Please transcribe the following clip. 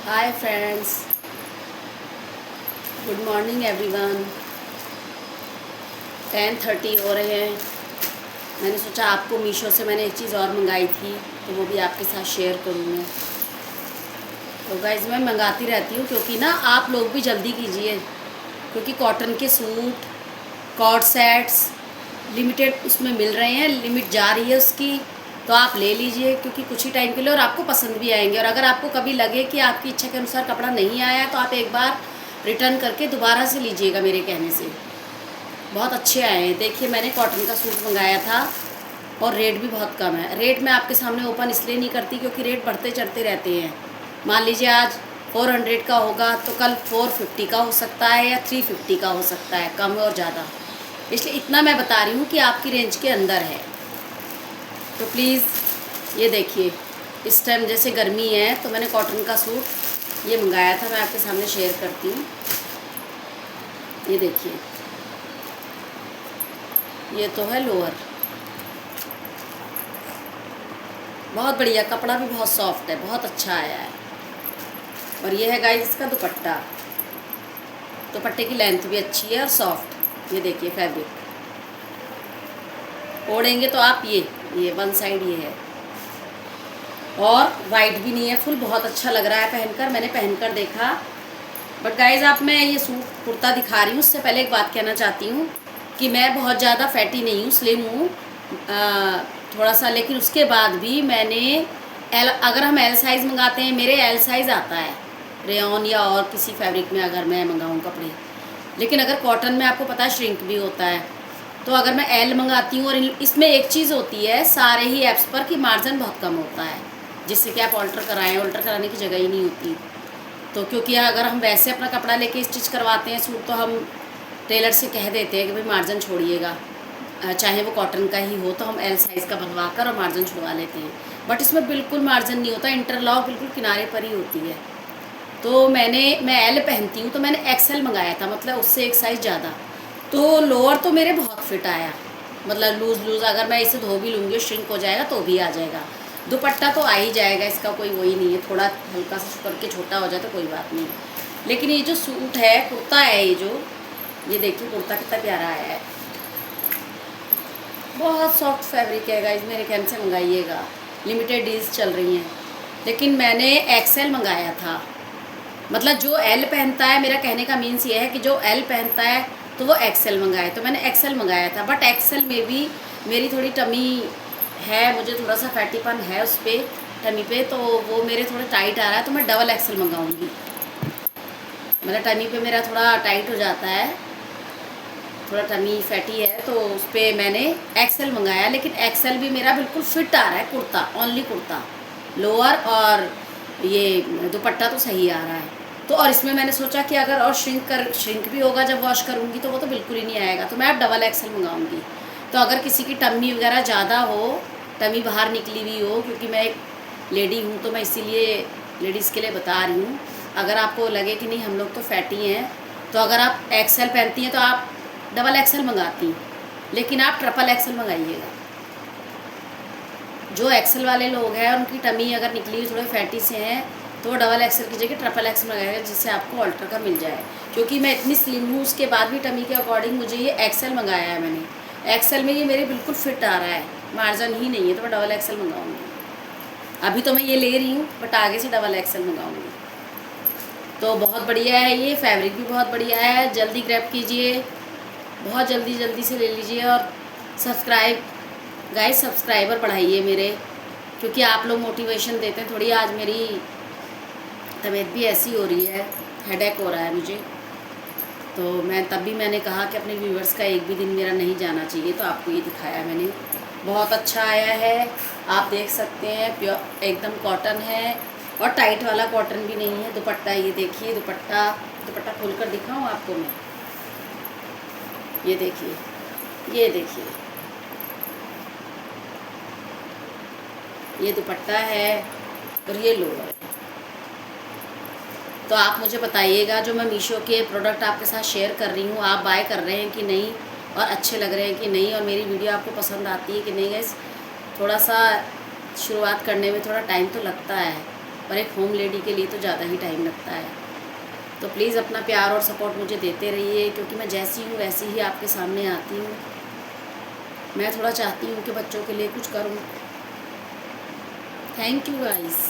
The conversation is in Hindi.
Hi friends, good morning everyone. 10:30 हो रहे हैं। मैंने सोचा आपको मीशो से मैंने एक चीज़ और मंगाई थी तो वो भी आपके साथ शेयर करूँ मैं। तो गाइज़ मैं मंगाती रहती हूँ क्योंकि ना आप लोग भी जल्दी कीजिए, क्योंकि कॉटन के सूट, कॉर्ड सेट्स लिमिटेड उसमें मिल रहे हैं, लिमिट जा रही है उसकी। तो आप ले लीजिए क्योंकि कुछ ही टाइम के लिए और आपको पसंद भी आएंगे। और अगर आपको कभी लगे कि आपकी इच्छा के अनुसार कपड़ा नहीं आया तो आप एक बार रिटर्न करके दोबारा से लीजिएगा मेरे कहने से। बहुत अच्छे आए हैं। देखिए मैंने कॉटन का सूट मंगाया था और रेट भी बहुत कम है। रेट मैं आपके सामने ओपन इसलिए नहीं करती क्योंकि रेट बढ़ते चढ़ते रहते हैं। मान लीजिए आज 400 का होगा तो कल 450 का हो सकता है या 350 का हो सकता है, कम और ज़्यादा। इसलिए इतना मैं बता रही हूँ कि आपकी रेंज के अंदर है। तो प्लीज़ ये देखिए, इस टाइम जैसे गर्मी है तो मैंने कॉटन का सूट ये मंगाया था, मैं आपके सामने शेयर करती हूँ। ये देखिए, ये तो है लोअर, बहुत बढ़िया, कपड़ा भी बहुत सॉफ्ट है, बहुत अच्छा आया है। और ये है गाइस इसका दुपट्टा। दुपट्टे की लेंथ भी अच्छी है और सॉफ्ट। ये देखिए फैब्रिक, ओढ़ेंगे तो आप ये वन साइड ये है और वाइट भी नहीं है, फुल बहुत अच्छा लग रहा है पहनकर। मैंने पहनकर देखा। बट गाइज आप, मैं ये सूट कुर्ता दिखा रही हूँ उससे पहले एक बात कहना चाहती हूँ कि मैं बहुत ज़्यादा फैटी नहीं हूँ, स्लिम हूँ थोड़ा सा। लेकिन उसके बाद भी मैंने अगर हम एल साइज़ मंगाते हैं, मेरे एल साइज़ आता है रेयॉन या और किसी फैब्रिक में अगर मैं मंगाऊँ कपड़े। लेकिन अगर कॉटन में आपको पता है श्रिंक भी होता है, तो अगर मैं एल मंगाती हूँ और इसमें एक चीज़ होती है सारे ही ऐप्स पर कि मार्जिन बहुत कम होता है, जिससे कि आप ऑल्टर कराने की जगह ही नहीं होती। तो क्योंकि अगर हम वैसे अपना कपड़ा लेके स्टिच करवाते हैं सूट, तो हम टेलर से कह देते हैं कि भाई मार्जिन छोड़िएगा, चाहे वो कॉटन का ही हो, तो हम एल साइज़ का बनवा कर और मार्जिन छुड़वा लेते हैं। बट इसमें बिल्कुल मार्जिन नहीं होता, इंटरलॉक बिल्कुल किनारे पर ही होती है। तो मैं एल पहनती हूँ तो मैंने एक्सएल मंगाया था, मतलब उससे एक साइज़ ज़्यादा। तो लोअर तो मेरे बहुत फिट आया, मतलब लूज़ अगर मैं इसे धो भी लूँगी, श्रिंक हो जाएगा तो भी आ जाएगा। दुपट्टा तो आ ही जाएगा, इसका कोई वही नहीं है, थोड़ा हल्का सा करके छोटा हो जाए तो कोई बात नहीं। लेकिन ये जो सूट है, कुर्ता है, ये देखिए कुर्ता कितना प्यारा आया है। बहुत सॉफ्ट फैब्रिक है गाइस, मेरे कहने से मंगाइएगा। लिमिटेड डील्स चल रही हैं। लेकिन मैंने एक्सएल मंगाया था, मतलब जो एल पहनता है, मेरा कहने का मीन्स ये है कि जो एल पहनता है तो वो एक्सएल मंगाए, तो मैंने एक्सएल मंगाया था। बट एक्सएल में भी मेरी थोड़ी टमी है, मुझे थोड़ा सा फैटीपन है उस पर, टमी पे, तो वो मेरे थोड़ा टाइट आ रहा है, तो मैं डबल एक्सएल मंगाऊंगी। मतलब टमी पे मेरा थोड़ा टाइट हो जाता है, थोड़ा टमी फैटी है, तो उस पर मैंने एक्सएल मंगाया। लेकिन एक्सएल भी मेरा बिल्कुल फिट आ रहा है, कुर्ता, ओनली कुर्ता, लोअर और ये दुपट्टा तो सही आ रहा है। तो और इसमें मैंने सोचा कि अगर और श्रिंक भी होगा जब वॉश करूँगी तो वो तो बिल्कुल ही नहीं आएगा, तो मैं अब डबल एक्सएल मंगाऊँगी। तो अगर किसी की टम्मी वगैरह ज़्यादा हो, टमी बाहर निकली हुई हो, क्योंकि मैं एक लेडी हूँ तो मैं इसीलिए लेडीज़ के लिए बता रही हूँ। अगर आपको लगे कि नहीं हम लोग तो फैटी हैं, तो अगर आप एक्सएल पहनती हैं तो आप डबल एक्सएल मंगाती, लेकिन आप ट्रिपल एक्सएल मंगाइएगा। जो एक्सेल वाले लोग हैं उनकी टमी अगर निकली हुई थोड़े फैटी से हैं तो वो डबल एक्सेल की जगह ट्रिपल एक्सेल मंगाएगा, जिससे आपको ऑल्टर का मिल जाए। क्योंकि मैं इतनी स्लिम हूँ, उसके बाद भी टमी के अकॉर्डिंग मुझे ये एक्सेल मंगाया है मैंने। एक्सेल में ये मेरे बिल्कुल फिट आ रहा है, मार्जिन ही नहीं है, तो मैं डबल एक्सेल मंगाऊँगी। अभी तो मैं ये ले रही हूँ, बट आगे से डबल एक्सेल मंगाऊँगी। तो बहुत बढ़िया है, ये फैब्रिक भी बहुत बढ़िया है। जल्दी ग्रैब कीजिए, बहुत जल्दी से ले लीजिए। और गाइस सब्सक्राइबर बढ़ाइए मेरे, क्योंकि आप लोग मोटिवेशन देते हैं। थोड़ी आज मेरी तबीयत भी ऐसी हो रही है, हेडेक हो रहा है मुझे, तो तब भी मैंने कहा कि अपने व्यूवर्स का एक भी दिन मेरा नहीं जाना चाहिए, तो आपको ये दिखाया मैंने। बहुत अच्छा आया है, आप देख सकते हैं, प्योर एकदम कॉटन है और टाइट वाला कॉटन भी नहीं है। दुपट्टा ये देखिए, दुपट्टा खोलकर दिखाऊँ आपको मैं, ये देखिए, ये दुपट्टा है और ये लोअर। तो आप मुझे बताइएगा, जो मैं मीशो के प्रोडक्ट आपके साथ शेयर कर रही हूँ, आप बाय कर रहे हैं कि नहीं, और अच्छे लग रहे हैं कि नहीं, और मेरी वीडियो आपको पसंद आती है कि नहीं। गाइस थोड़ा सा शुरुआत करने में थोड़ा टाइम तो लगता है, और एक होम लेडी के लिए तो ज़्यादा ही टाइम लगता है। तो प्लीज़ अपना प्यार और सपोर्ट मुझे देते रहिए, क्योंकि मैं जैसी हूँ वैसी ही आपके सामने आती हूँ। मैं थोड़ा चाहती हूँ कि बच्चों के लिए कुछ करूँ। Thank you guys.